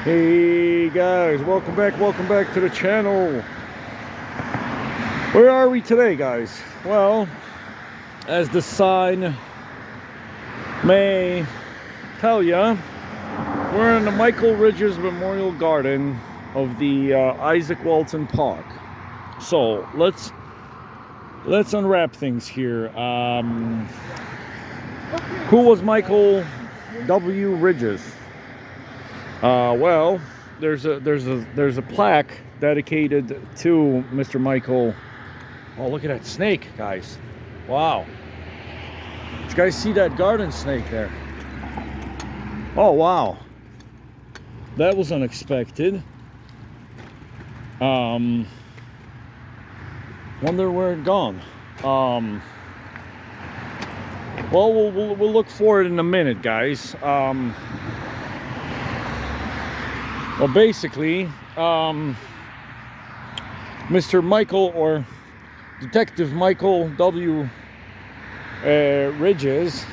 Hey guys, welcome back to the channel. Where are we today, guys? Well, as the sign may tell ya, we're in the Michael Ridges Memorial Garden of the Izaak Walton Park. So let's unwrap things here. Who was Michael W. Ridges? Well, there's a plaque dedicated to Mr. Michael. Oh, look at that snake, guys! Wow! Did you guys see that garden snake there? Oh wow! That was unexpected. Wonder where it gone. Well, we'll look for it in a minute, guys. Well, basically, Mr. Michael, or Detective Michael W. Ridges,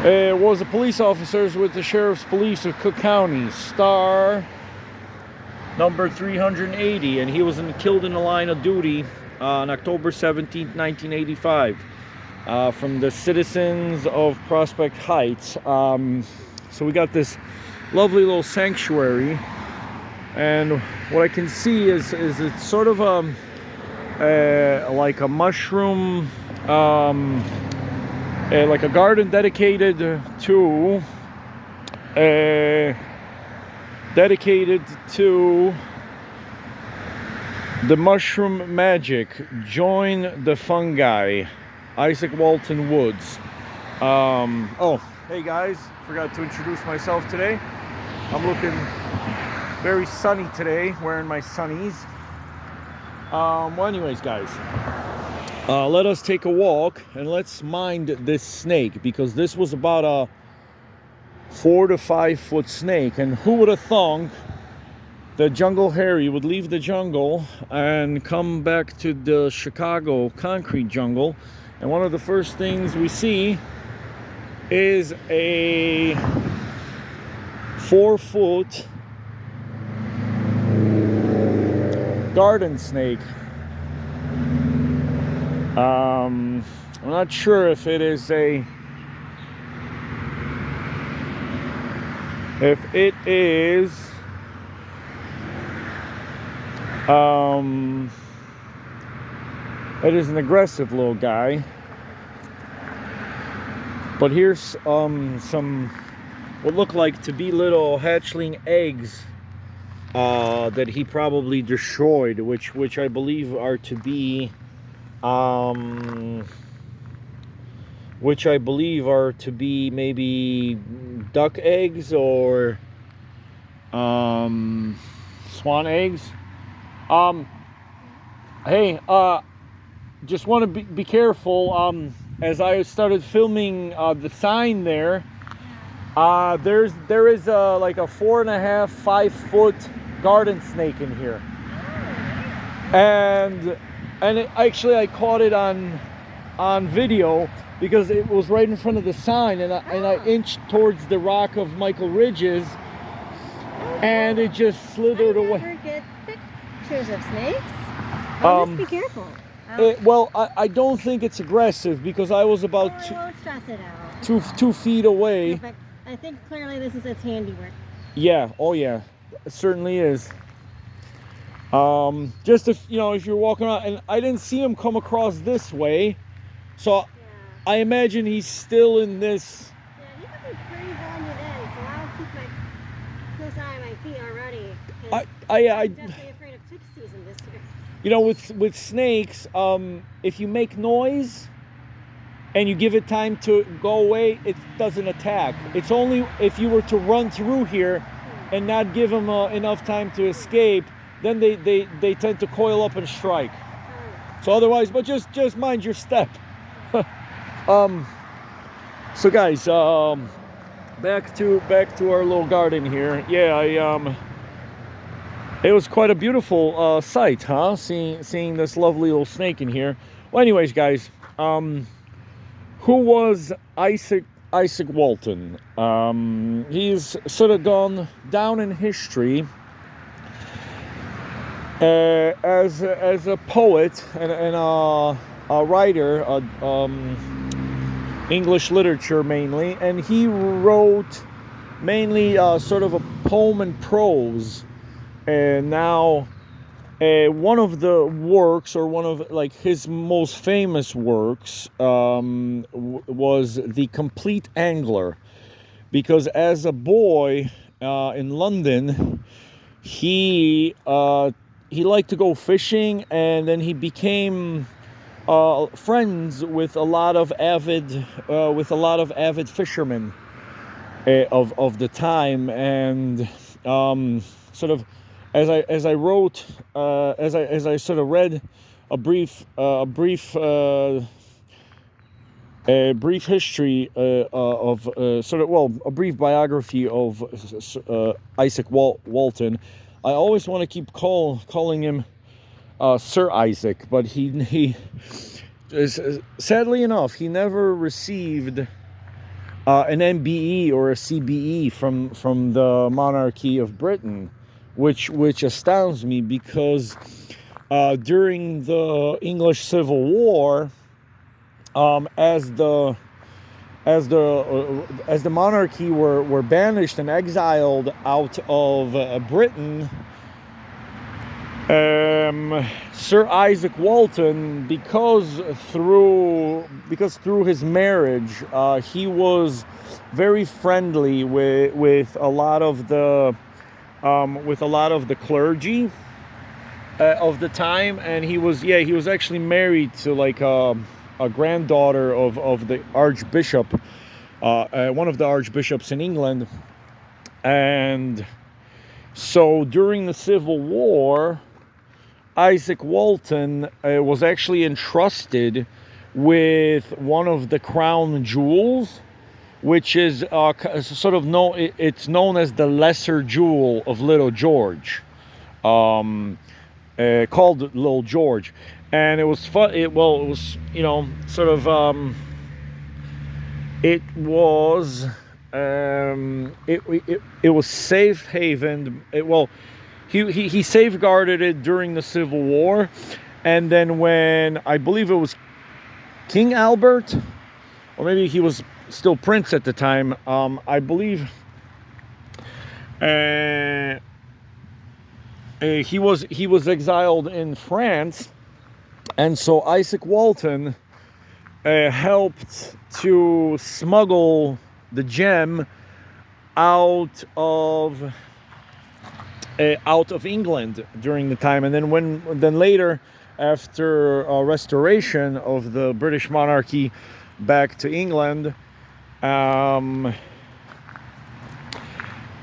was a police officer with the Sheriff's Police of Cook County, star number 380, and he was killed in the line of duty on October 17th, 1985, from the citizens of Prospect Heights. So we got this lovely little sanctuary, and what I can see is it's sort of like a mushroom, like a garden dedicated to the mushroom magic. Join the fungi. Izaak Walton Woods. Oh, hey guys, forgot to introduce myself today. I'm looking very sunny today, wearing my sunnies. Well, anyways, guys, let us take a walk and let's mind this snake, because this was about a 4 to 5 foot snake. And who would have thunk that Jungle Harry would leave the jungle and come back to the Chicago concrete jungle, and one of the first things we see is a 4-foot garden snake. I'm not sure if it is it is an aggressive little guy. But here's some what look like to be little hatchling eggs that he probably destroyed, which I believe are to be maybe duck eggs or swan eggs. Hey, just want to be careful. As I started filming the sign there, there is like a 4.5, 5 foot garden snake in here, and actually I caught it on video because it was right in front of the sign, and I inched towards the rock of Michael Ridges, and it just slithered away. I never get pictures of snakes. Just be careful. Well, I don't think it's aggressive, because I was about Won't stress it out. two feet away. Yeah, but I think clearly this is its handiwork. Yeah, oh yeah, it certainly is. Just if you're walking around, and I didn't see him come across this way, so yeah. I imagine he's still in this. Yeah, he could be pretty blended in, so I'll keep my close eye on my feet already. I'm definitely afraid of tick season this year. You know, with snakes, if you make noise and you give it time to go away, it doesn't attack. It's only if you were to run through here and not give them enough time to escape, then they tend to coil up and strike. So otherwise, but just mind your step. So guys, back to our little garden here. Yeah, it was quite a beautiful sight, huh? Seeing this lovely little snake in here. Well, anyways, guys, who was Izaak Izaak Walton. He's sort of gone down in history as a poet and a writer, English literature mainly, and he wrote mainly sort of a poem and prose. And now one of the works, or one of like his most famous works, was The Complete Angler, because as a boy in London, he liked to go fishing, and then he became friends with a lot of avid fishermen of the time, and sort of as I wrote, as I sort of read a brief history of a brief biography of Izaak Walton. I always want to keep calling him Sir Izaak, but he is, sadly enough, he never received an MBE or a CBE from the monarchy of Britain, which astounds me, because during the English Civil War, as the monarchy were banished and exiled out of Britain, Sir Izaak Walton, because through his marriage, he was very friendly with a lot of the clergy of the time, and he was actually married to like a granddaughter of the archbishop, one of the archbishops in England. And so during the Civil War, Izaak Walton was actually entrusted with one of the crown jewels, which is sort of it's known as the lesser jewel of Little George, called Little George. And it was fun. It was, you know, sort of, it was safe haven. He safeguarded it during the Civil War, and then when, I believe it was King Albert, or maybe he was still prince at the time, I believe he was exiled in France. And so Izaak Walton helped to smuggle the gem out of England during the time. And then later, after restoration of the British monarchy back to England,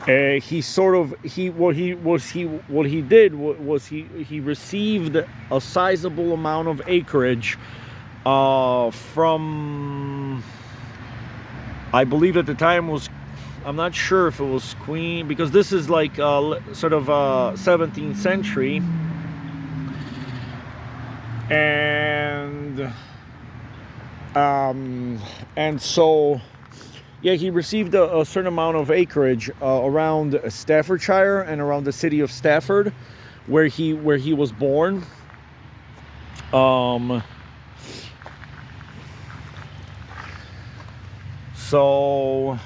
he received a sizable amount of acreage from, I believe at the time was, I'm not sure if it was Queen, because this is like sort of 17th century, and so yeah, he received a certain amount of acreage around Staffordshire and around the city of Stafford, where he was born. So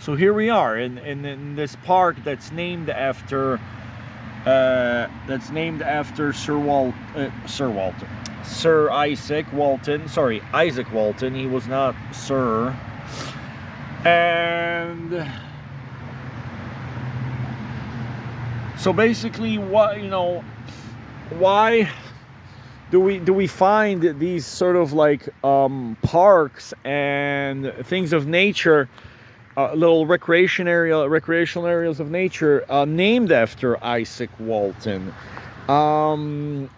here we are in this park that's named after Sir Izaak Walton. Sorry, Izaak Walton. He was not Sir. And so basically, why do we find these sort of like parks and things of nature, little recreational areas of nature named after Izaak Walton?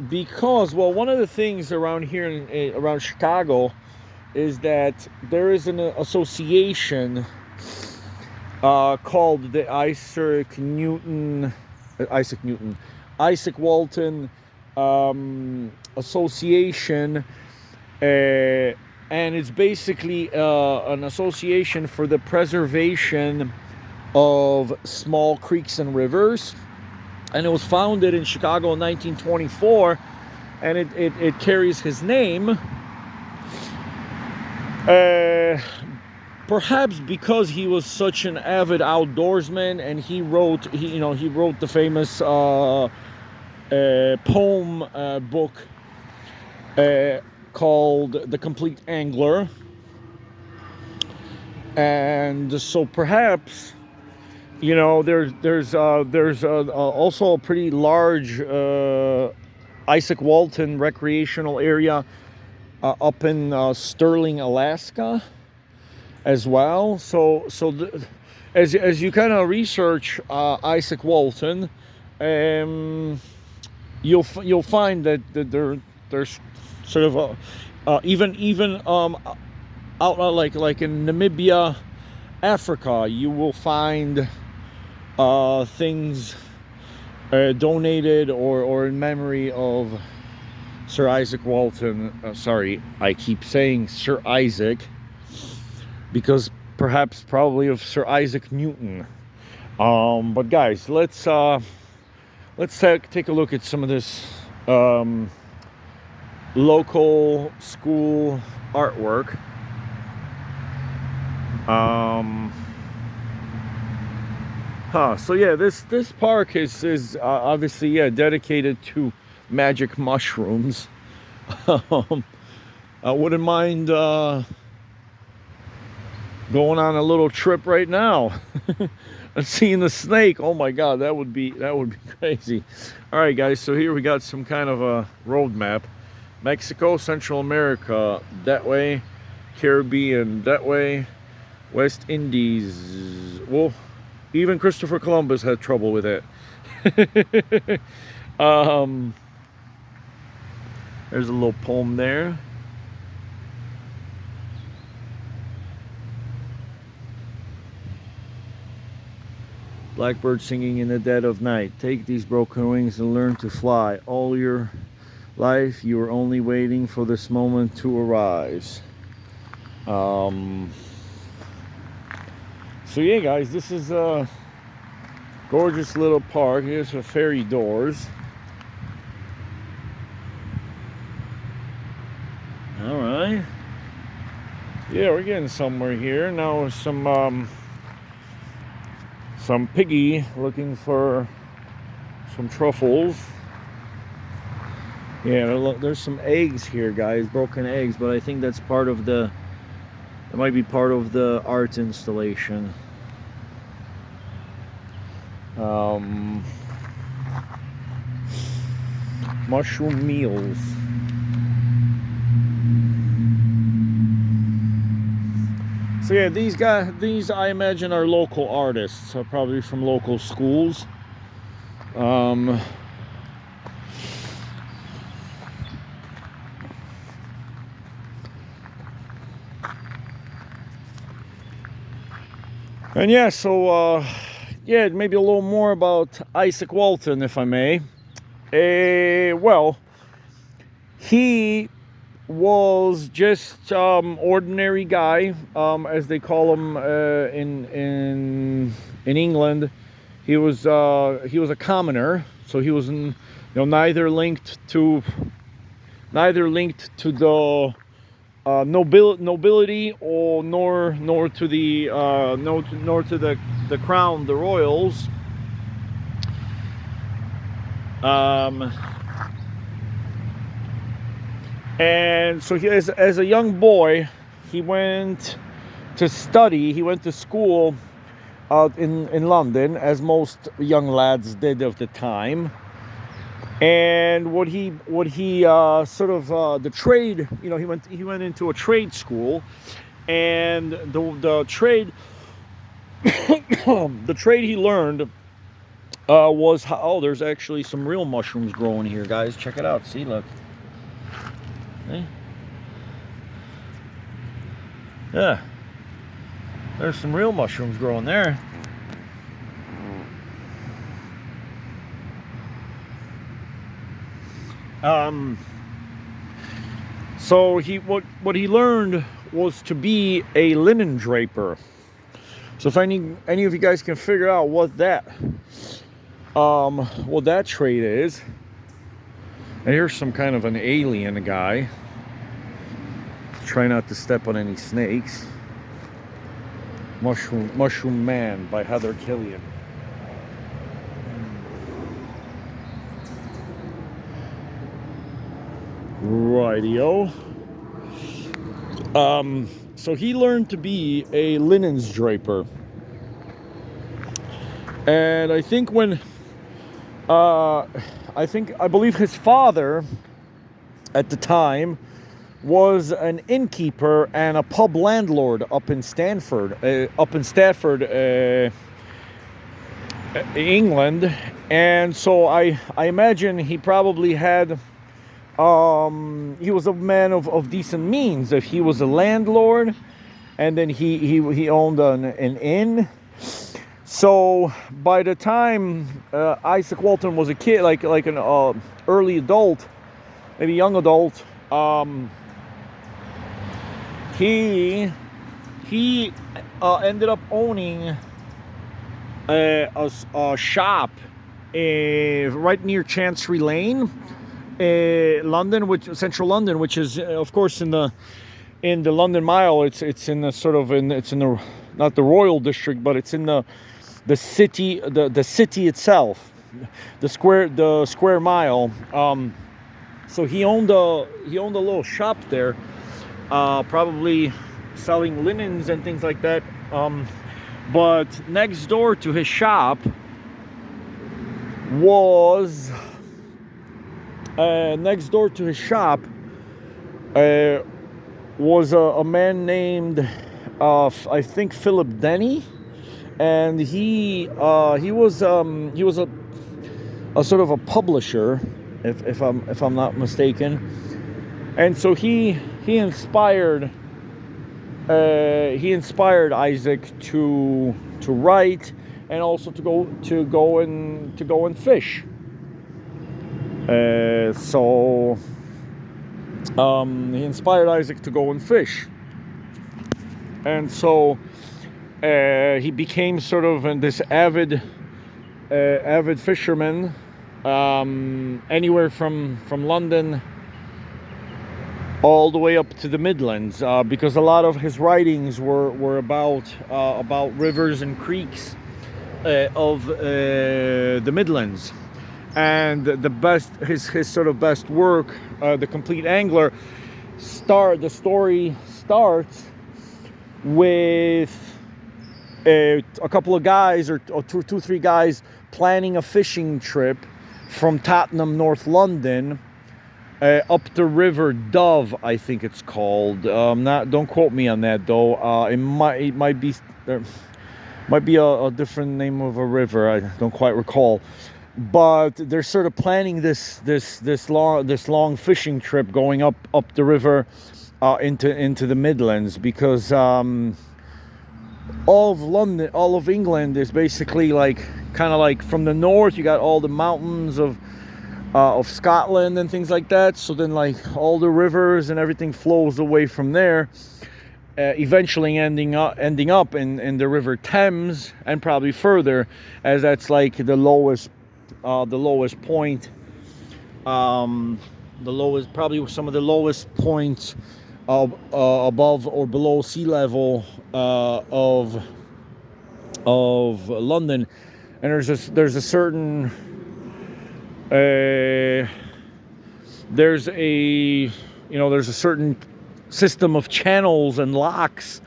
Because, well, one of the things around here around Chicago is that there is an association called the Izaak Walton Association, and it's basically an association for the preservation of small creeks and rivers. And it was founded in Chicago in 1924, and it carries his name. Perhaps because he was such an avid outdoorsman, and he wrote the famous poem book called The Complete Angler. And so perhaps, you know, there's also a pretty large Izaak Walton recreational area up in Sterling, Alaska, as well. So as you kind of research Izaak Walton, you'll find that there's sort of even out like in Namibia, Africa, you will find things donated or in memory of Sir Izaak Walton. Sorry, I keep saying Sir Izaak because probably of Sir Isaac Newton. But guys, let's take a look at some of this local school artwork. So yeah, this park is obviously dedicated to magic mushrooms. I wouldn't mind going on a little trip right now and seeing the snake. Oh my God, that would be crazy. All right, guys. So here we got some kind of a road map. Mexico, Central America that way, Caribbean that way, West Indies. Well, even Christopher Columbus had trouble with it. There's a little poem there. Blackbird singing in the dead of night. Take these broken wings and learn to fly. All your life you were only waiting for this moment to arise. So yeah, guys, this is a gorgeous little park. Here's the ferry doors. All right. Yeah, we're getting somewhere here. Now some piggy looking for some truffles. Yeah, there's some eggs here, guys, broken eggs, but I think that's part of it might be part of the art installation. Mushroom meals. So yeah, these I imagine are local artists, probably from local schools. And yeah, so yeah, maybe a little more about Izaak Walton, if I may. Well, he was just ordinary guy, as they call him in England. He was a commoner, so he was neither linked to the nobility or nor to the crown, the royals. And so he, as a young boy, he went to study. He went to school out in London, as most young lads did of the time. And what he sort of the trade, he went into a trade school, and the trade the trade he learned was there's actually some real mushrooms growing here, guys. Check it out. See, look. Okay. Yeah, there's some real mushrooms growing there. So what he learned was to be a linen draper. So if any of you guys can figure out what that trade is, and here's some kind of an alien guy. Try not to step on any snakes. Mushroom Man by Heather Killian. Rightio. So he learned to be a linens draper. And I think I believe his father at the time was an innkeeper and a pub landlord up in Stafford, England. And so I imagine he probably had, he was a man of decent means. If he was a landlord, and then he owned an inn. So by the time Izaak Walton was a kid, like an early adult, maybe young adult, he ended up owning a shop right near Chancery Lane, London, central London, which is of course in the London Mile. It's in the sort of it's in the, not the Royal District, but it's in the city, the city itself, the square mile. So he owned a little shop there, probably selling linens and things like that. But next door to his shop was a man named I think Philip Denny, and he was a sort of a publisher, if I'm not mistaken. And so he inspired Izaak to write, and also to go and fish. So he inspired Izaak to go and fish, and so he became sort of this avid fisherman, anywhere from London all the way up to the Midlands, because a lot of his writings were about rivers and creeks of the Midlands. And his sort of best work, The Complete Angler, the story starts with a couple of guys, or two, three guys, planning a fishing trip from Tottenham, North London, up the River Dove, I think it's called. Don't quote me on that though. It might be a different name of a river. I don't quite recall. But they're sort of planning this long fishing trip going up the river into the Midlands, because all of London, all of England is basically kind of like from the north you got all the mountains of Scotland and things like that. So then all the rivers and everything flows away from there, eventually ending up in the River Thames, and probably further, as that's the lowest point, probably some of the lowest points above or below sea level of London. And there's a certain system of channels and locks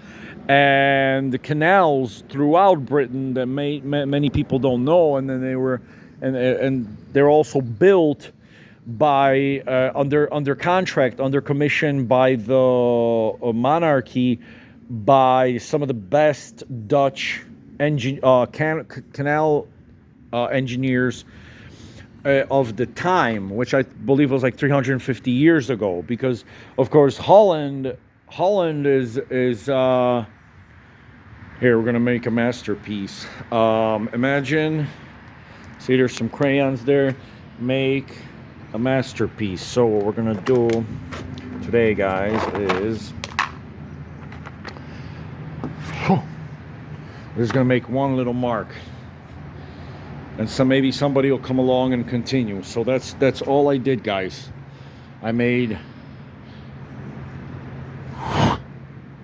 and canals throughout Britain that many people don't know, and then they're also built by under contract, under commission by the monarchy, by some of the best Dutch canal engineers of the time, which I believe was 350 years ago. Because of course Holland is here. We're gonna make a masterpiece. Imagine. See, there's some crayons there. Make a masterpiece. So what we're gonna do, today, guys, is we're just gonna make one little mark, and so maybe somebody will come along and continue. So that's all I did, guys. I made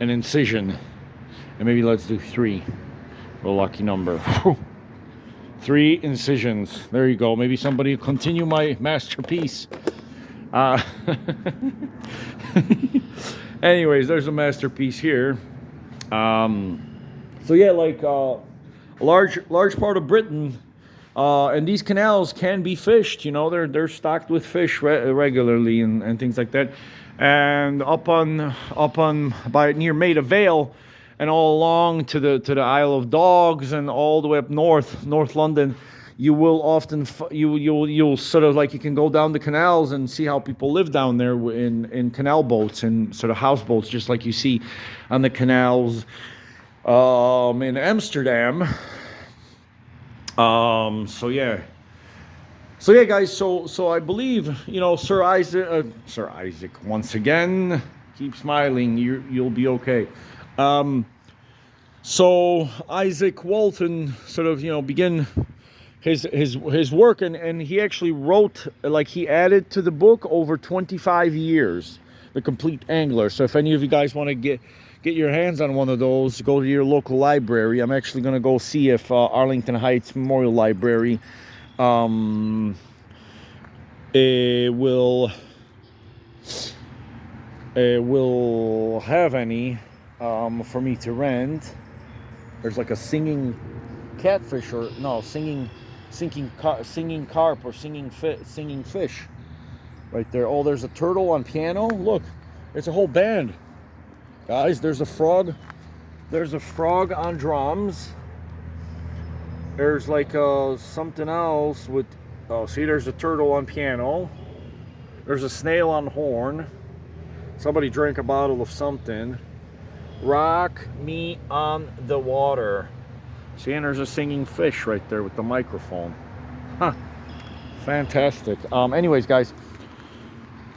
an incision, and maybe let's do 3 for a lucky number. 3 incisions. There you go. Maybe somebody will continue my masterpiece. Anyways, there's a masterpiece here. So yeah, like a large part of Britain, and these canals can be fished. You know, they're stocked with fish regularly and things like that. And up on by near Maida Vale, and all along to the Isle of Dogs, and all the way up North London, you will often you'll sort of like, you can go down the canals and see how people live down there in canal boats and sort of houseboats, just like you see on the canals in Amsterdam. So yeah, guys. So I believe, you know, Sir Isaac, once again, keep smiling. You'll be okay. So Izaak Walton sort of, you know, begin his work, and he actually wrote, like, he added to the book over 25 years, The Complete Angler. So if any of you guys want to get your hands on one of those, go to your local library. I'm actually going to go see if Arlington Heights Memorial Library will have any for me to rent. There's like a singing catfish, or no, singing carp, or singing fish right there. Oh, there's a turtle on piano. Look, it's a whole band, guys. There's a frog on drums. There's like something else with, oh, see, there's a turtle on piano. There's a snail on horn. Somebody drank a bottle of something. Rock me on the water. See, and there's a singing fish right there with the microphone. Huh. Fantastic. Anyways, guys.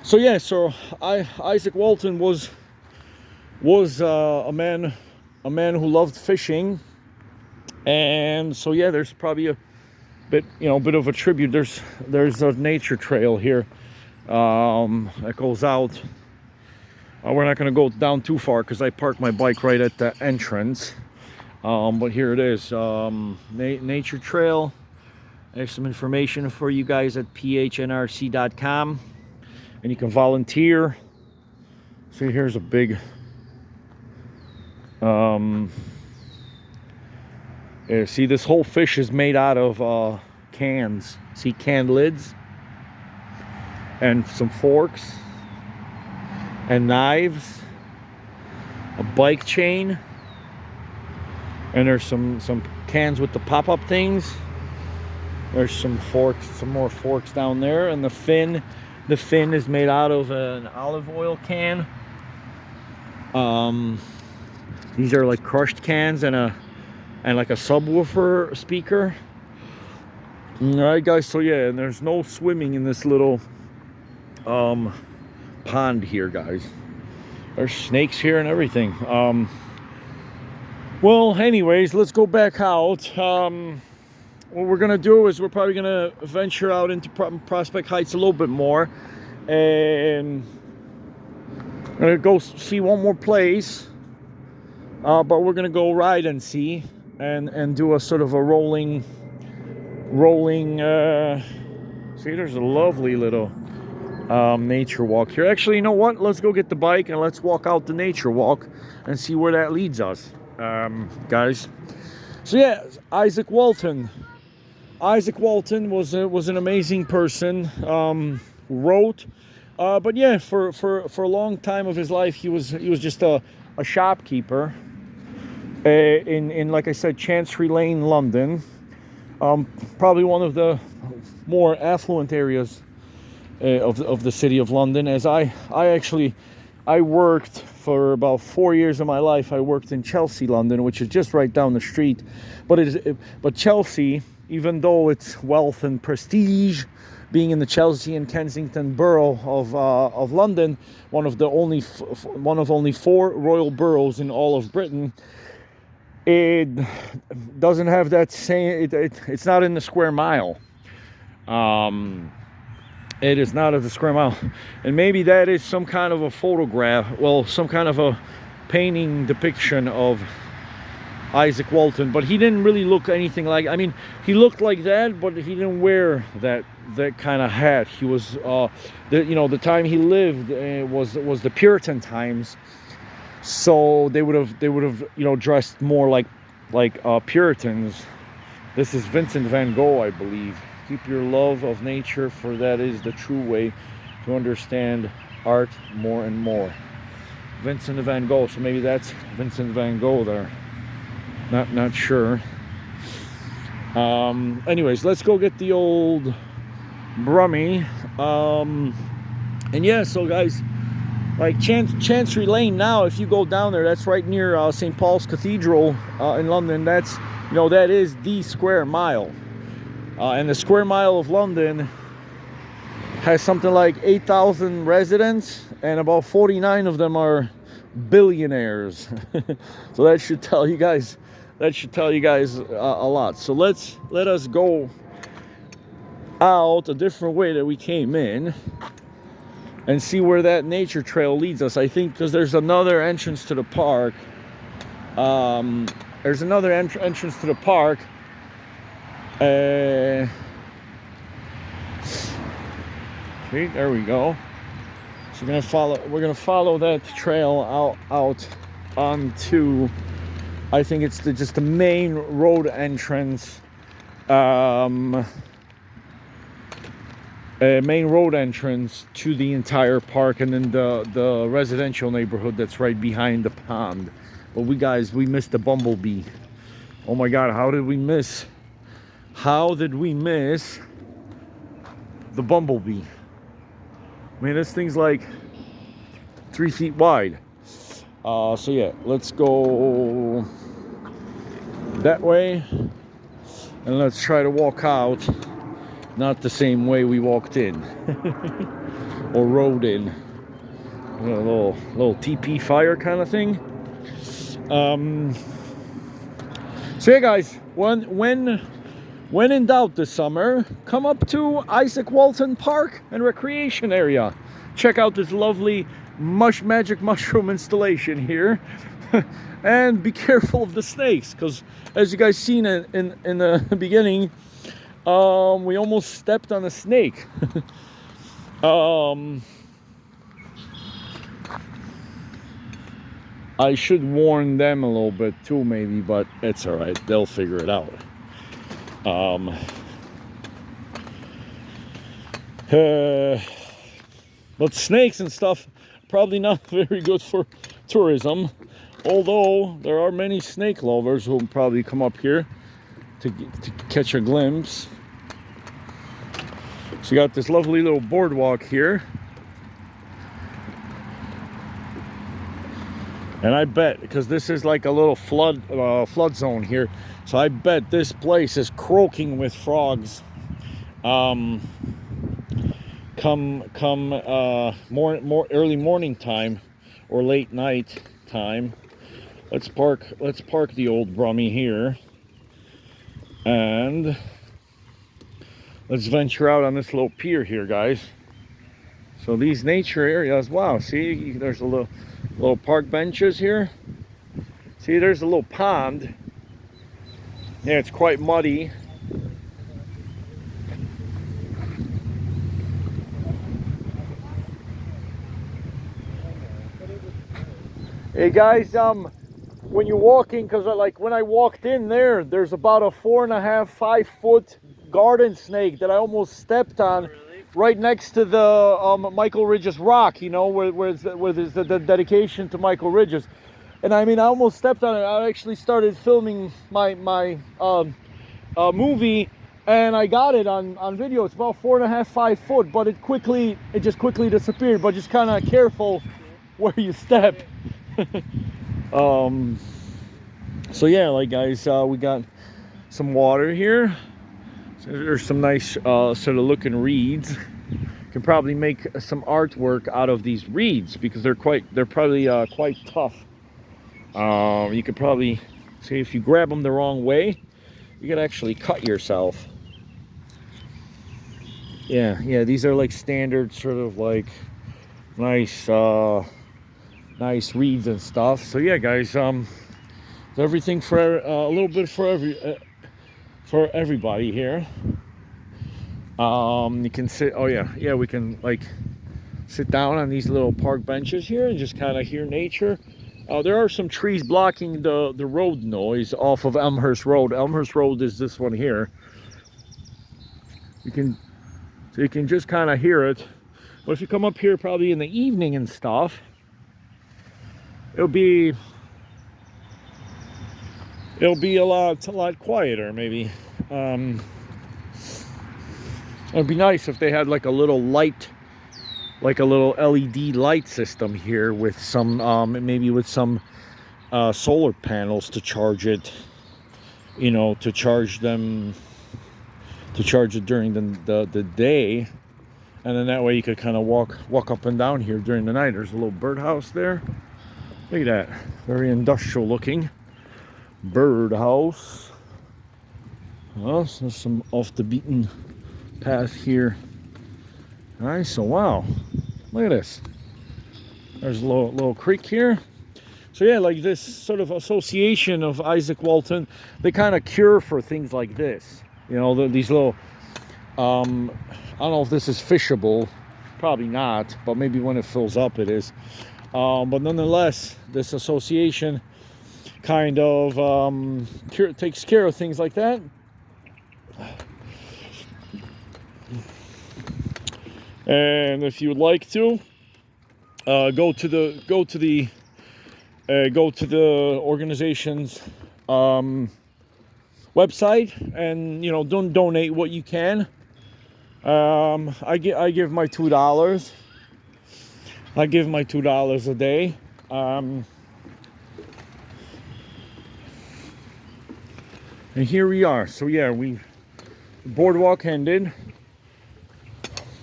So yeah, so Izaak Walton was a man who loved fishing, and so yeah, there's probably a bit of a tribute. There's a nature trail here that goes out. We're not going to go down too far because I parked my bike right at the entrance. But here it is, nature trail. There's some information for you guys at phnrc.com, and you can volunteer. See, here's a big see, this whole fish is made out of cans. See, canned lids and some forks and knives, a bike chain, and there's some cans with the pop-up things. There's some forks, some more forks down there, and the fin is made out of an olive oil can. These are like crushed cans and like a subwoofer speaker. All right, guys. So yeah, and there's no swimming in this little pond here, guys. There's snakes here and everything. Well, anyways, let's go back out. What we're gonna do is we're probably gonna venture out into Prospect Heights a little bit more, and I'm gonna go see one more place, but we're gonna go ride and see, and do a sort of a rolling see, there's a lovely little nature walk here. Actually, you know what, let's go get the bike and let's walk out the nature walk and see where that leads us, guys. So yeah, Izaak Walton was an amazing person. Wrote, but yeah, for a long time of his life, he was just a shopkeeper in like I said, Chancery Lane, London. Probably one of the more affluent areas of the city of London. As I worked for about 4 years of my life. I worked in Chelsea, London, which is just right down the street. But Chelsea even though it's wealth and prestige, being in the Chelsea and Kensington borough of London, one of only 4 royal boroughs in all of Britain, it doesn't have that same. It's not in the square mile. It is not of the square mile, and maybe that is some kind of a photograph. Well, some kind of a painting depiction of Izaak Walton, but he didn't really look anything like. I mean, he looked like that, but he didn't wear that kind of hat. He was, the time he lived was the Puritan times, so they would have dressed more like Puritans. This is Vincent van Gogh, I believe. Keep your love of nature, for that is the true way to understand art more and more. Vincent van Gogh. So maybe that's Vincent van Gogh there. Not sure. Anyways, let's go get the old Brummie. And yeah, so guys, like Chancery Lane now, if you go down there, that's right near St. Paul's Cathedral in London. That's, that is the square mile. And the square mile of London has something like 8,000 residents, and about 49 of them are billionaires. So that should tell you guys. A lot. So let us go out a different way that we came in and see where that nature trail leads us. I think because there's another entrance to the park. There's another entrance to the park. See, there we go. So we're gonna follow that trail out onto, I think it's just the main road entrance, main road entrance to the entire park, and then the residential neighborhood that's right behind the pond. But we missed the bumblebee. Oh my God, how did we miss the bumblebee? I mean, this thing's like 3 feet wide. So yeah, let's go that way, and let's try to walk out not the same way we walked in or rode in. A little TP fire kind of thing. So yeah, guys, when in doubt this summer, come up to Izaak Walton Park and Recreation Area. Check out this lovely magic mushroom installation here. And be careful of the snakes, because as you guys seen in the beginning, we almost stepped on a snake. I should warn them a little bit too, maybe, but it's all right. They'll figure it out. But snakes and stuff, probably not very good for tourism, although there are many snake lovers who will probably come up here to catch a glimpse. So you got this lovely little boardwalk here, and I bet, because this is like a little flood zone here, so I bet this place is croaking with frogs. Come more early morning time or late night time. Let's park the old Brummie here, and let's venture out on this little pier here, guys. So these nature areas, wow, see, there's a little park benches here. See, there's a little pond. Yeah, it's quite muddy. Hey guys, when you're walking, because like when I walked in there's about a 4.5-5 foot garden snake that I almost stepped on, right next to the Michael Ridges rock, where there's the dedication to Michael Ridges. And I mean, I almost stepped on it. I actually started filming my movie, and I got it on video. It's about 4.5-5 foot, but it just quickly disappeared. But just kind of careful where you step. So yeah, like guys, we got some water here. So there's some nice sort of looking reeds. You can probably make some artwork out of these reeds because they're probably quite tough. You could probably see if you grab them the wrong way, you could actually cut yourself. Yeah, these are like standard sort of like nice nice reeds and stuff. So yeah, guys, everything for a little bit for everybody here. You can sit, oh yeah, we can like sit down on these little park benches here and just kind of hear nature. There are some trees blocking the road noise off of Elmhurst Road. Elmhurst Road is this one here. You can just kind of hear it. But if you come up here probably in the evening and stuff, it'll be a lot quieter maybe. It'd be nice if they had like a little light, like a little LED light system here with some maybe with some solar panels to charge it, you know, to charge it during the day, and then that way you could kind of walk up and down here during the night. There's a little birdhouse there. Look at that, very industrial looking birdhouse. Well, so some off the beaten path here. All right, so wow, look at this. There's a little creek here. So yeah, like this sort of association of Izaak Walton, they kind of cure for things like this. You know, these little, I don't know if this is fishable, probably not, but maybe when it fills up it is. But nonetheless, this association kind of takes care of things like that. And if you would like to go to the organization's website and, you know, donate what you can. I give my $2. I give my $2 a day. And here we are. So yeah, the boardwalk ended.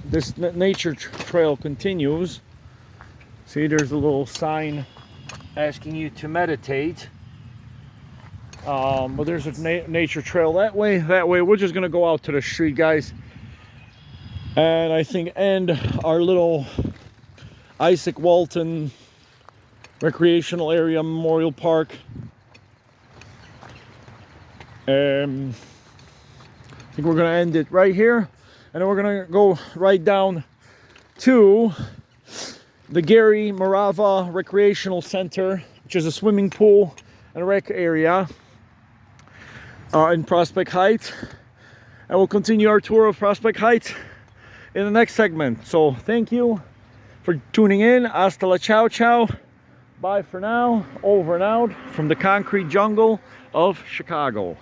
This nature trail continues. See, there's a little sign asking you to meditate. But there's a nature trail that way. We're just gonna go out to the street, guys, and I think end our little Izaak Walton recreational area memorial park. I think we're gonna end it right here, and then we're gonna go right down to the Gary Morava Recreational Center, which is a swimming pool and a rec area in Prospect Heights. And we'll continue our tour of Prospect Heights in the next segment. So thank you for tuning in. Hasta la ciao ciao. Bye for now. Over and out from the concrete jungle of Chicago.